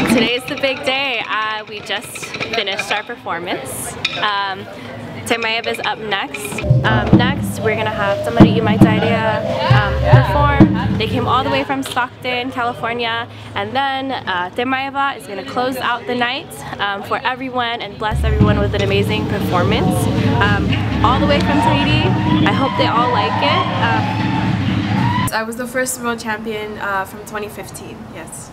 Today is the big day. We just finished our performance. Tamarii is up next. Next, we're gonna have Tamarii Matairea perform. They came all the way from Stockton, California, and then Tamarii is gonna close out the night for everyone and bless everyone with an amazing performance. All the way from Tahiti. I hope they all like it. I was the first world champion from 2015. Yes.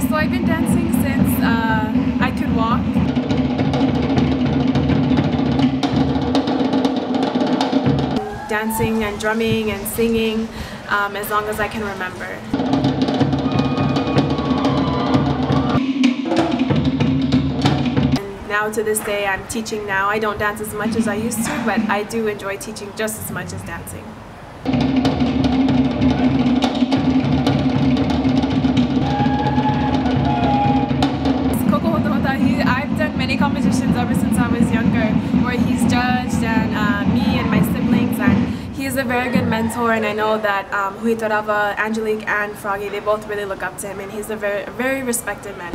So I've been dancing since I could walk. Dancing and drumming and singing as long as I can remember. And now to this day I'm teaching now. I don't dance as much as I used to, but I do enjoy teaching just as much as dancing. I've done many competitions ever since I was younger where he's judged and me and my siblings, and he is a very good mentor, and I know that Farereiraa, Angelique and Froggy, they both really look up to him, and he's a very respected man.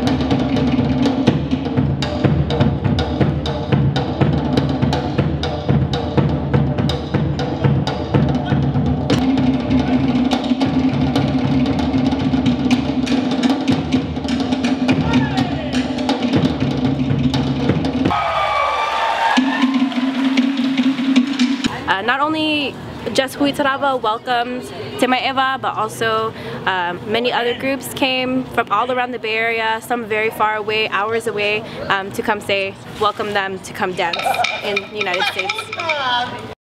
Not only just Farereiraa welcomed Tamarii, but also many other groups came from all around the Bay Area, some very far away, hours away, to come say welcome them to come dance in the United States.